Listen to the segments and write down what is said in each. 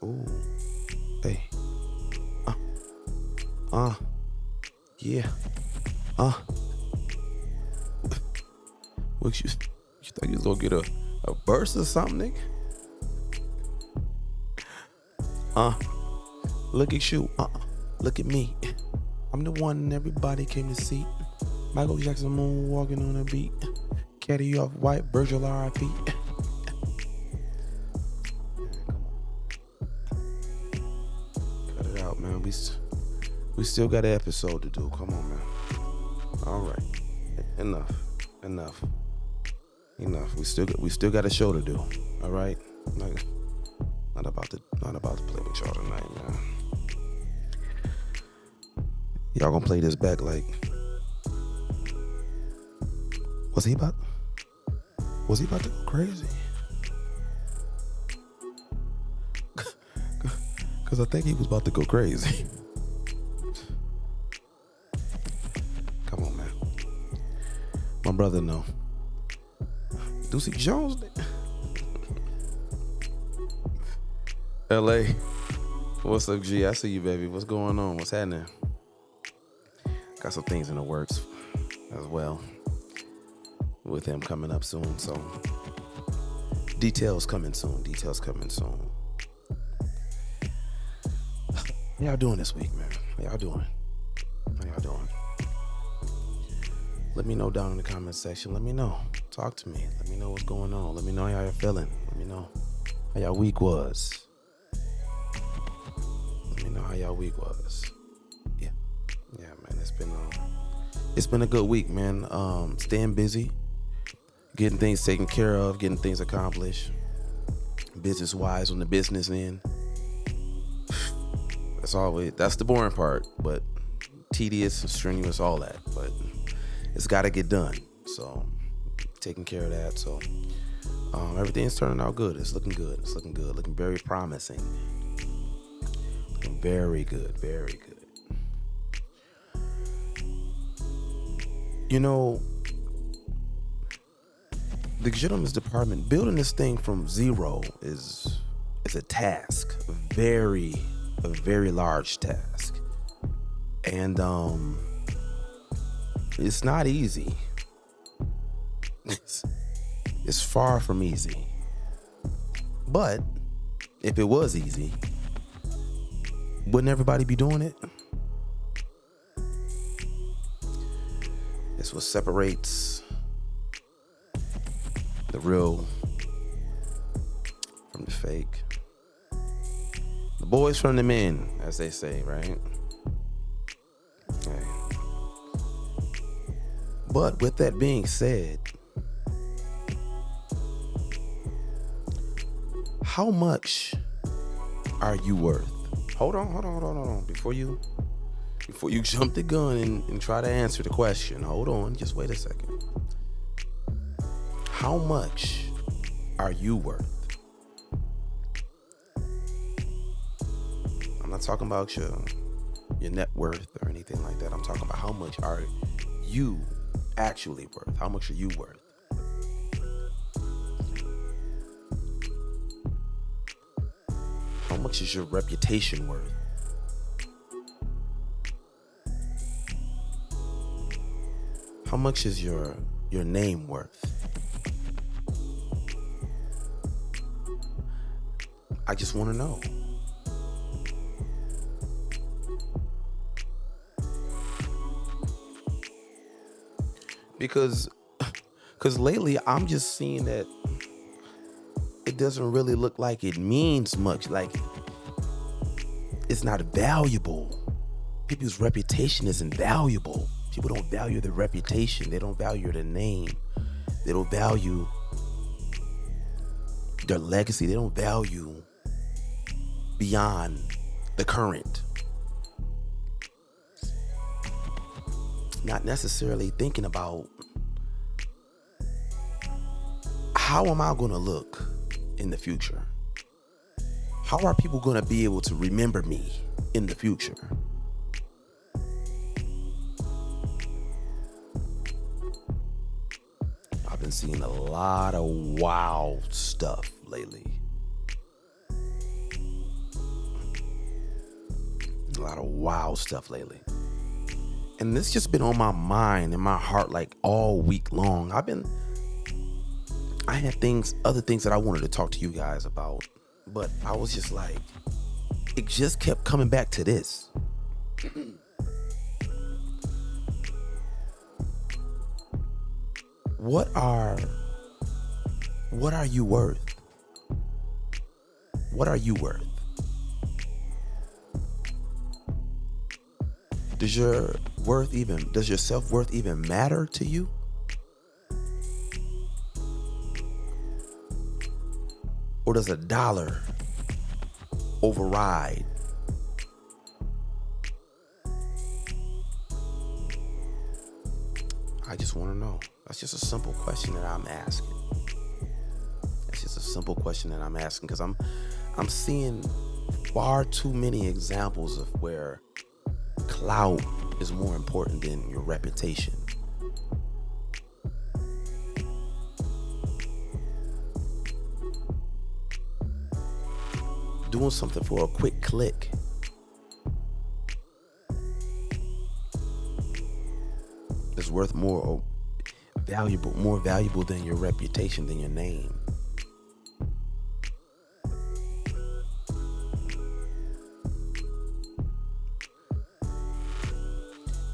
Ooh. Hey. Uh. Uh. Yeah. Uh. What you think you was gonna get a burst or something, nigga? Look at you. Look at me. I'm the one everybody came to see. Michael Jackson moon walking on a beat. Caddy off white, Virgil R.I.P. Cut it out, man. We still got an episode to do. Come on, man. All right. Enough. We still got a show to do. All right. Not about to play with y'all tonight, man. Y'all gonna play this back like. Was he about to go crazy? Cause I think he was about to go crazy. Come on, man. My brother know. Deucey Jones. LA. What's up, G? I see you, baby. What's going on? What's happening? Got some things in the works as well with him coming up soon. So details coming soon. How y'all doing this week, man? How y'all doing? Let me know down in the comment section. Let me know. Talk to me. Let me know what's going on. Let me know how y'all feeling. Let me know how y'all week was. Let me know how y'all week was. Yeah, man. It's been a good week, man. Staying busy, getting things taken care of, getting things accomplished, business wise on the business end. That's the boring part, but tedious and strenuous, all that. But it's got to get done. So taking care of that. So everything's turning out good. It's looking good. Looking very promising. Looking very good. You know, the gentleman's department, building this thing from zero is a task, a very large task. And it's not easy. It's far from easy. But if it was easy, wouldn't everybody be doing it? It's what separates the real from the fake. The boys from the men, as they say, right? Okay. But with that being said, how much are you worth? Hold on. Before you jump the gun and try to answer the question, hold on, just wait a second. How much are you worth? I'm not talking about your net worth or anything like that. I'm talking about how much are you actually worth? How much are you worth? How much is your reputation worth? How much is your name worth? I just want to know. Because lately I'm just seeing that it doesn't really look like it means much. Like, it's not valuable. People's reputation isn't valuable. People don't value their reputation. They don't value their name. They don't value their legacy. They don't value beyond the current. Not necessarily thinking about how am I going to look in the future? How are people going to be able to remember me in the future? I've been seeing a lot of wild stuff lately. A lot of wild stuff lately. And this just been on my mind and my heart like all week long. I had other things that I wanted to talk to you guys about, but I was just like, it just kept coming back to this. What are you worth? What are you worth? Does your self-worth even matter to you? Or does a dollar override? I just want to know. That's just a simple question that I'm asking. That's just a simple question that I'm asking because I'm seeing far too many examples of where clout is more important than your reputation. Doing something for a quick click is worth more valuable than your reputation, than your name.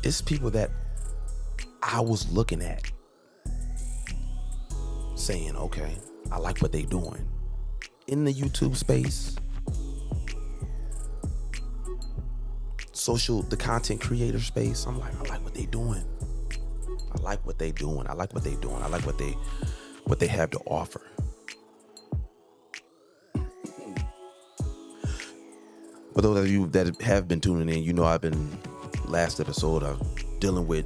It's people that I was looking at saying, okay, I like what they doing in the YouTube space, the content creator space. I'm like, I like what they doing. I like what they doing. I like what they doing. I like what they have to offer. For those of you that have been tuning in, you know last episode I'm dealing with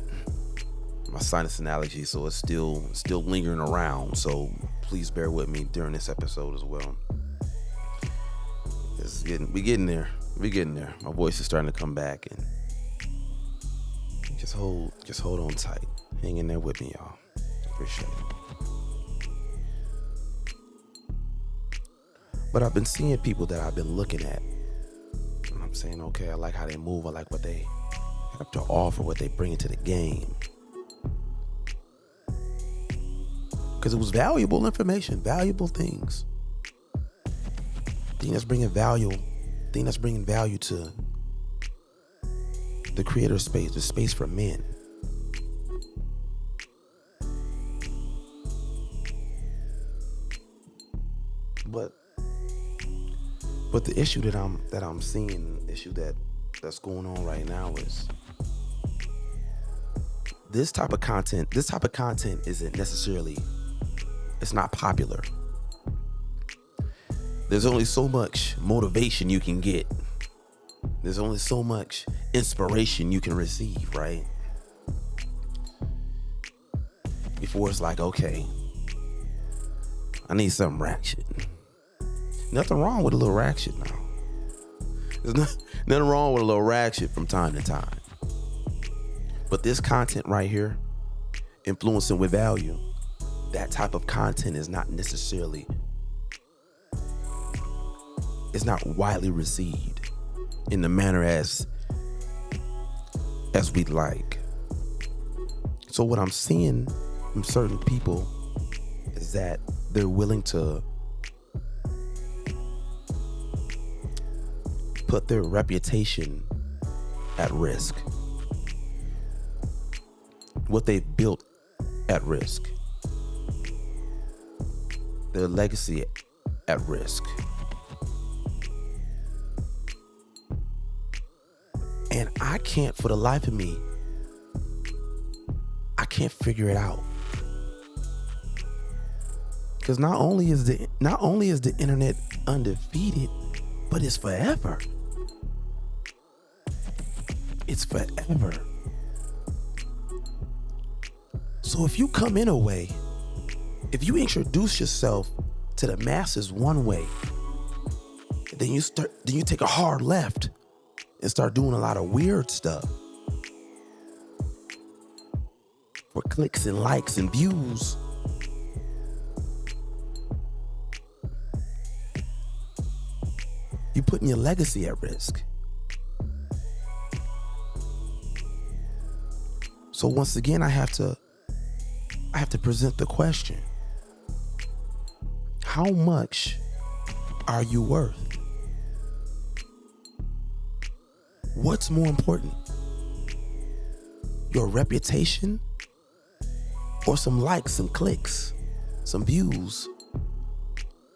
my sinus allergy, so it's still lingering around. So please bear with me during this episode as well. We getting there. My voice is starting to come back, and just hold on tight. Hang in there with me, y'all. Appreciate it. But I've been seeing people that I've been looking at, and I'm saying, okay, I like how they move. I like what they have to offer, what they bring into the game. Because it was valuable information, valuable things. Thing that's bringing value to the creator space, the space for men. But the issue that I'm seeing, that's going on right now is this type of content isn't necessarily, it's not popular. There's only so much motivation you can get. There's only so much inspiration you can receive, right? Before it's like, okay, I need some ratchet. Nothing wrong with a little ratchet now. There's nothing wrong with a little ratchet from time to time. But this content right here, influencing with value, that type of content is not necessarily, it's not widely received in the manner as we'd like. So what I'm seeing from certain people is that they're willing to put their reputation at risk, what they've built at risk, their legacy at risk. And I can't, for the life of me, I can't figure it out. Because not only is the internet undefeated, but it's forever. It's forever. So if you come in a way, if you introduce yourself to the masses one way, then you take a hard left and start doing a lot of weird stuff for clicks and likes and views. You're putting your legacy at risk. So once again, I have to present the question. How much are you worth? What's more important? Your reputation or some likes, some clicks, some views,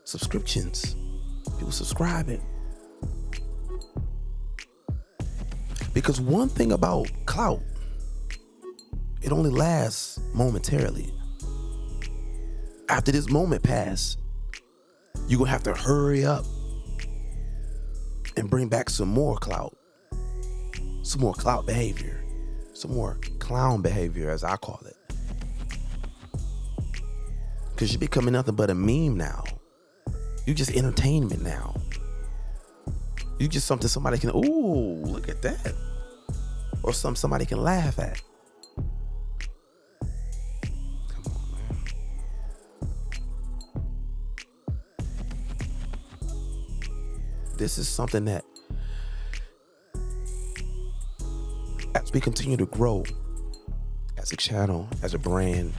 subscriptions, people subscribing? Because one thing about clout, it only lasts momentarily. After this moment passes, you're going to have to hurry up and bring back some more clout, some more clout behavior, some more clown behavior, as I call it. Because you're becoming nothing but a meme now. You just entertainment now. You just something somebody can, ooh, look at that. Or somebody can laugh at. Come on, man. This is something that, as we continue to grow as a channel, as a brand,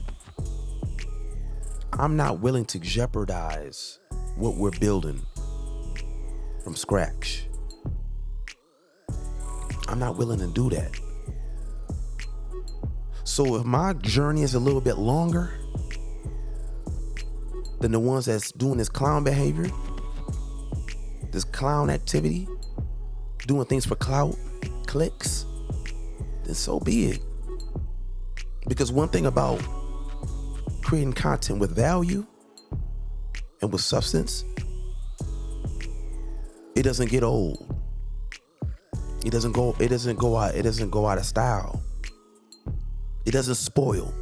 I'm not willing to jeopardize what we're building from scratch. I'm not willing to do that. So if my journey is a little bit longer than the ones that's doing this clown behavior, this clown activity, doing things for clout, clicks, then so be it. Because one thing about creating content with value and with substance, it doesn't get old. It doesn't go out of style. It doesn't spoil.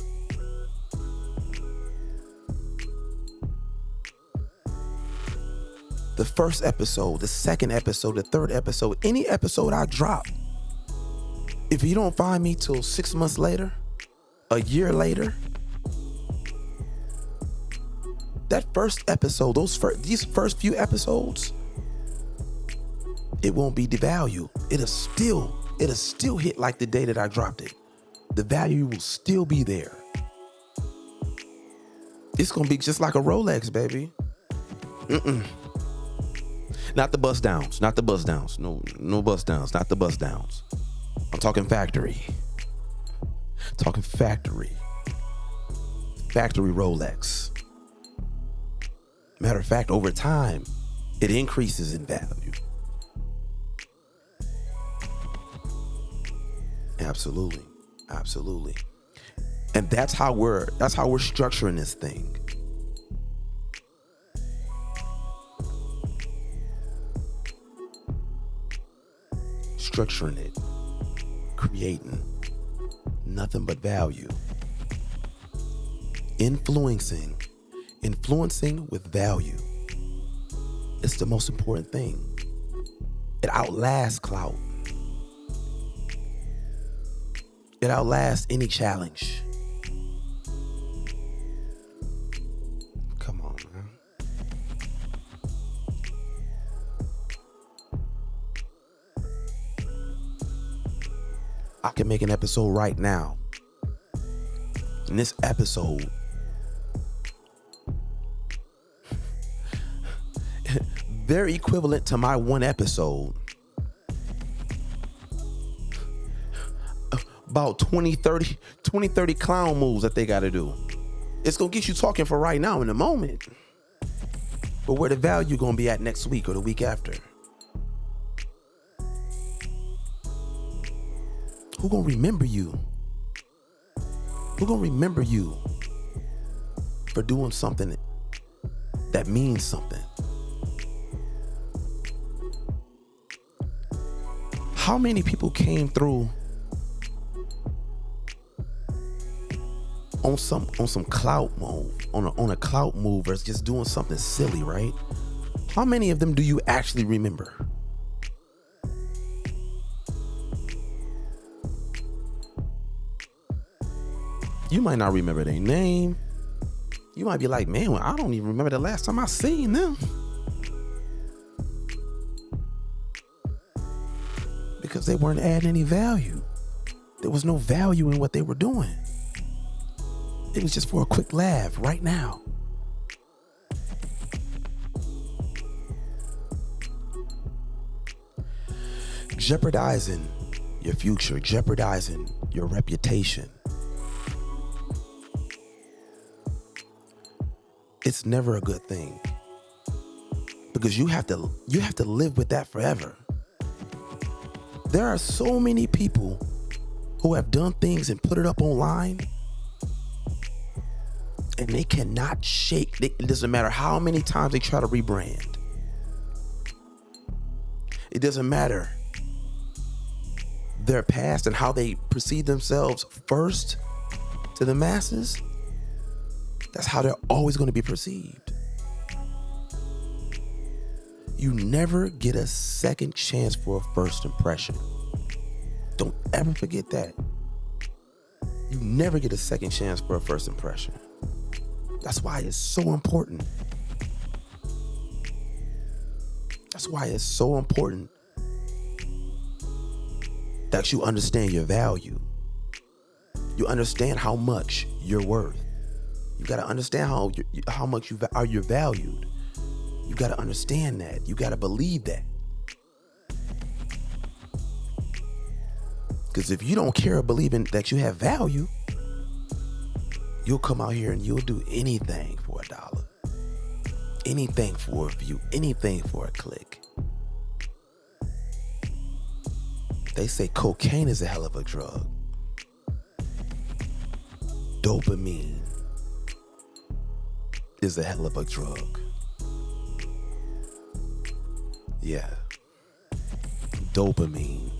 The first episode, the second episode, the third episode, any episode I drop, if you don't find me till 6 months later, a year later, that first episode, these first few episodes, it won't be devalued. It'll still hit like the day that I dropped it. The value will still be there. It's gonna be just like a Rolex, baby. Not the bust downs. No bust downs. Not the bust downs. I'm talking factory. Factory Rolex. Matter of fact, over time, it increases in value. Absolutely. And that's how we're structuring this thing. Structuring it, creating nothing but value. Influencing with value. It's the most important thing. It outlasts clout. It outlasts any challenge. Come on, man. I can make an episode right now. And this episode they're equivalent to my one episode. About 20, 30 clown moves that they got to do. It's going to get you talking for right now in the moment. But where the value going to be at next week or the week after? Who going to remember you? Who going to remember you for doing something that means something? How many people came through on some clout move, on a clout move versus just doing something silly, right? How many of them do you actually remember? You might not remember their name. You might be like, man, I don't even remember the last time I seen them. Because they weren't adding any value. There was no value in what they were doing. It was just for a quick laugh right now. Jeopardizing your future, jeopardizing your reputation. It's never a good thing, because you have to live with that forever. There are so many people who have done things and put it up online, and they cannot shake. It doesn't matter how many times they try to rebrand. It doesn't matter their past and how they perceive themselves first to the masses. That's how they're always going to be perceived. You never get a second chance for a first impression. Don't ever forget that. You never get a second chance for a first impression. That's why it's so important. That's why it's so important that you understand your value. You understand how much you're worth. You got to understand how much you're valued. You got to understand that. You got to believe that. Because if you don't care or believe in that you have value, you'll come out here and you'll do anything for $1, anything for a view, anything for a click. They say cocaine is a hell of a drug. Dopamine is a hell of a drug. Yeah. Dopamine.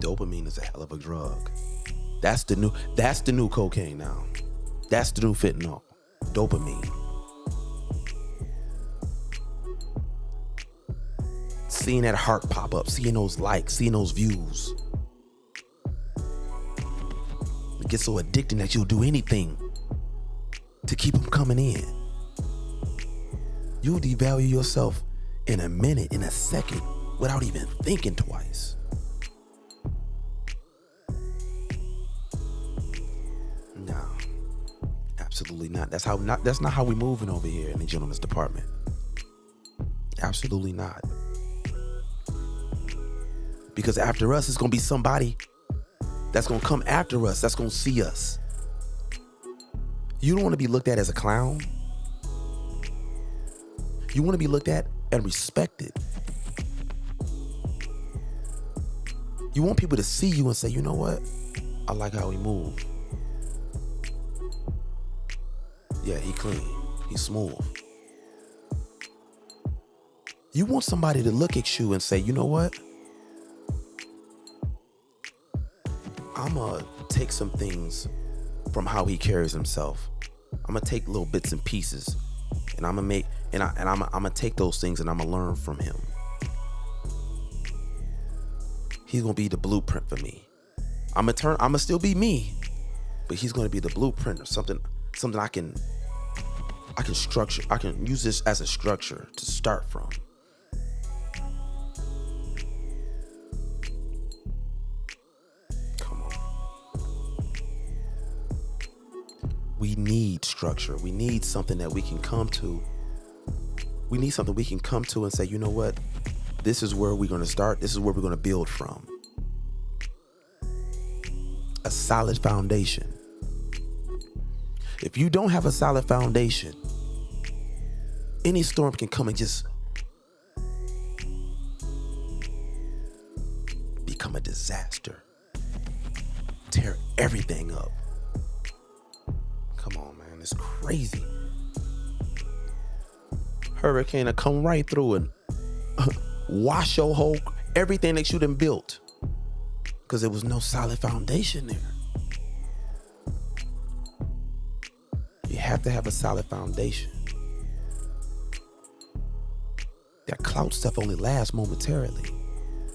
Dopamine is a hell of a drug. That's the new cocaine now. That's the new fentanyl. Dopamine. Seeing that heart pop up, seeing those likes, seeing those views. It gets so addicting that you'll do anything to keep them coming in. You'll devalue yourself in a minute, in a second, without even thinking twice. No, absolutely not. That's not how we moving over here in the gentleman's department. Absolutely not. Because after us, it's gonna be somebody that's gonna come after us, that's gonna see us. You don't want to be looked at as a clown. You want to be looked at and respected. You want people to see you and say, you know what? I like how he moved. Yeah, he clean. He's smooth. You want somebody to look at you and say, you know what? I'm gonna take some things from how he carries himself. I'm gonna take little bits and pieces, and I'm gonna take those things and I'm gonna learn from him. He's gonna be the blueprint for me. I'm gonna still be me, but he's gonna be the blueprint or something I can structure. I can use this as a structure to start from. We need structure. We need something that we can come to. We need something we can come to and say, you know what? This is where we're going to start. This is where we're going to build from. A solid foundation. If you don't have a solid foundation, any storm can come and just become a disaster. Tear everything up. Come on, man. It's crazy. Hurricane will come right through and wash your whole, everything that you done built. Because there was no solid foundation there. You have to have a solid foundation. That clout stuff only lasts momentarily.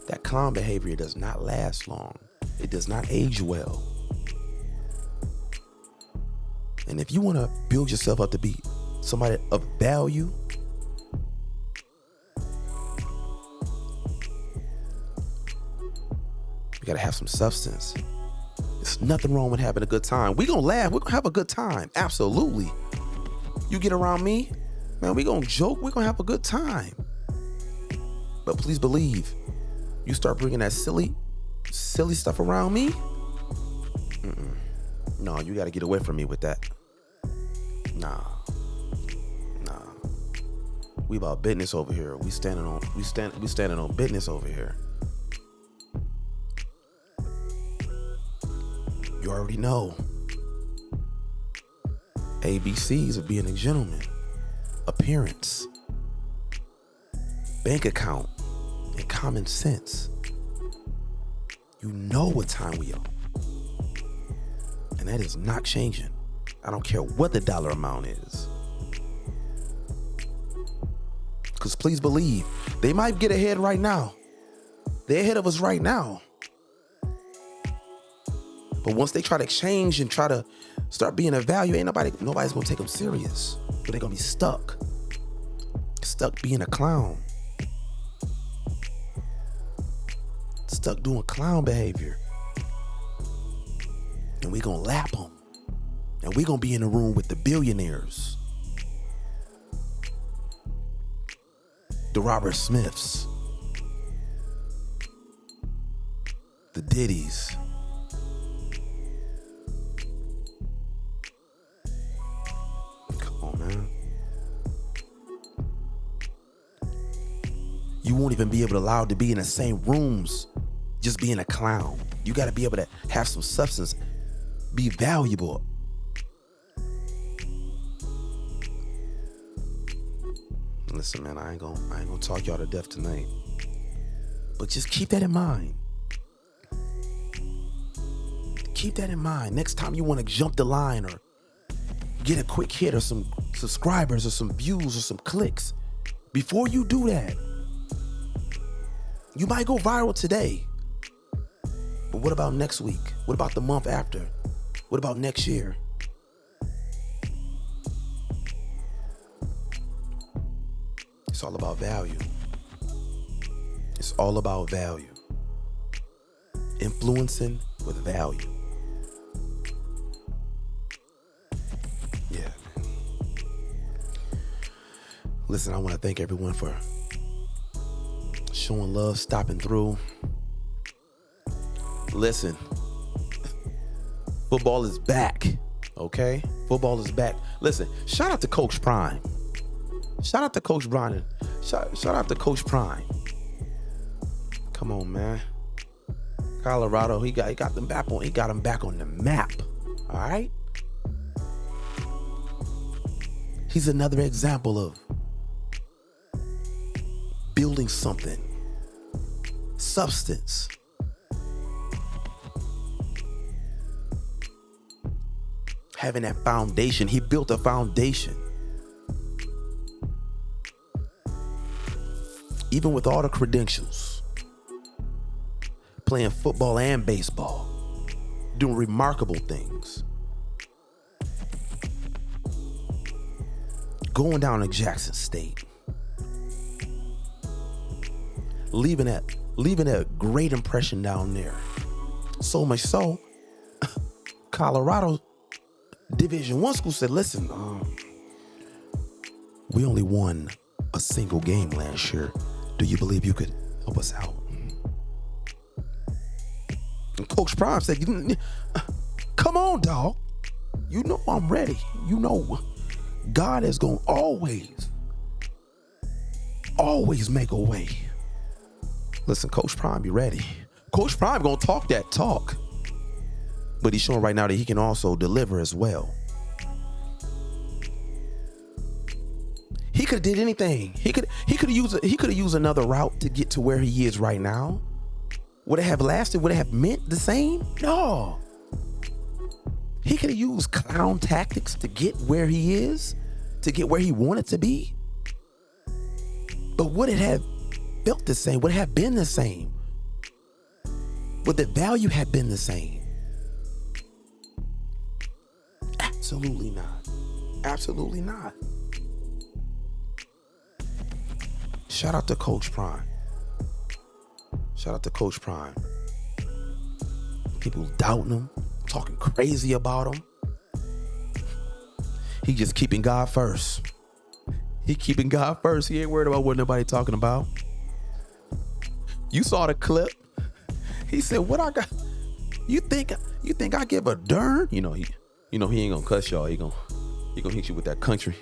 That clown behavior does not last long. It does not age well. And if you want to build yourself up to be somebody of value, you You gotta have some substance. There's nothing wrong with having a good time. We gonna laugh. We're gonna have a good time. Absolutely. You get around me, man, we gonna joke. We're gonna have a good time. But please believe, you start bringing that silly stuff around me, no, you gotta get away from me with that. Nah. We about business over here. We standing on business over here. You already know. ABCs of being a gentleman. Appearance. Bank account. And common sense. You know what time we are. And that is not changing. I don't care what the dollar amount is. Because please believe, they might get ahead right now. They're ahead of us right now. But once they try to change and try to start being a value, nobody's gonna take them serious. But they're gonna be stuck being a clown. Stuck doing clown behavior. And we gonna lap them. And we gonna be in the room with the billionaires. The Robert Smiths. The Diddies. Come on, man. You won't even be able to allow to be in the same rooms just being a clown. You got to be able to have some substance, be valuable. Listen, man, I ain't gonna talk y'all to death tonight. But just keep that in mind. Keep that in mind. Next time you want to jump the line or get a quick hit or some subscribers or some views or some clicks, before you do that, you might go viral today. But what about next week? What about the month after? What about next year? It's all about value. It's all about value. Influencing with value. Yeah. Listen, I want to thank everyone for showing love, stopping through. Listen, football is back, okay? Football is back. Listen, shout out to Coach Prime. Shout out to Coach Brian. Shout out to Coach Prime. Come on, man. Colorado, he got them back on. He got them back on the map. All right. He's another example of building something, substance. Having that foundation. He built a foundation. Even with all the credentials, playing football and baseball, doing remarkable things, going down to Jackson State, leaving a great impression down there. So much so, Colorado Division I school said, listen, we only won a single game last year. Do you believe you could help us out? And Coach Prime said, come on, dog. You know I'm ready. You know God is going to always make a way. Listen, Coach Prime, be ready. Coach Prime going to talk that talk. But he's showing right now that he can also deliver as well. He could have did anything. He could have used another route to get to where he is right now. Would it have lasted? Would it have meant the same? No. He could have used clown tactics to get where he is, to get where he wanted to be. But would it have felt the same? Would it have been the same? Would the value have been the same? Absolutely not. Absolutely not. Shout out to Coach Prime. Shout out to Coach Prime. People doubting him, talking crazy about him. He just keeping God first. He keeping God first. He ain't worried about what nobody talking about. You saw the clip. He said, "What I got? You think I give a darn?" He ain't gonna cuss y'all. He gonna hit you with that country.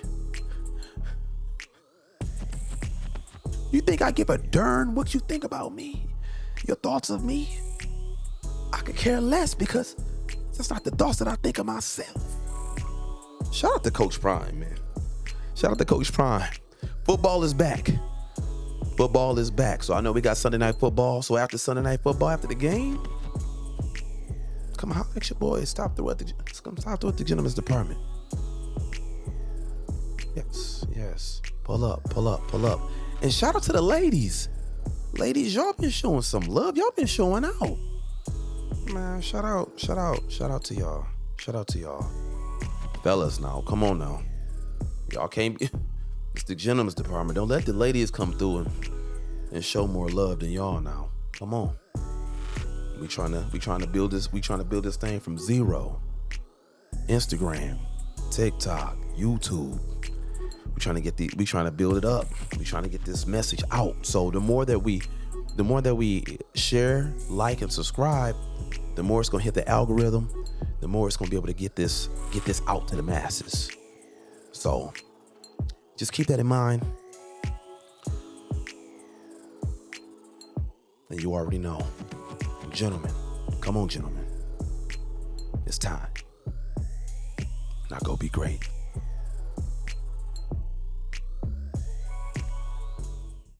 You think I give a darn what you think about me? Your thoughts of me? I could care less because that's not the thoughts that I think of myself. Shout out to Coach Prime, man. Shout out to Coach Prime. Football is back. Football is back. So I know we got Sunday night football. So after Sunday night football, after the game, come on, holler at your boys. Stop through at the gentleman's department. Yes. Pull up. And shout out to the ladies. Ladies, y'all been showing some love. Y'all been showing out. Man, shout out to y'all. Shout out to y'all. Fellas now, come on now. Y'all can't be, it's the gentleman's department. Don't let the ladies come through and show more love than y'all now. Come on. We trying to build this thing from zero. Instagram, TikTok, YouTube. We trying to build it up. We trying to get this message out. So the more that we share, like, and subscribe, the more it's gonna hit the algorithm, the more it's gonna be able to get this out to the masses. So just keep that in mind. And you already know. Gentlemen, come on, gentlemen. It's time. Now go be great.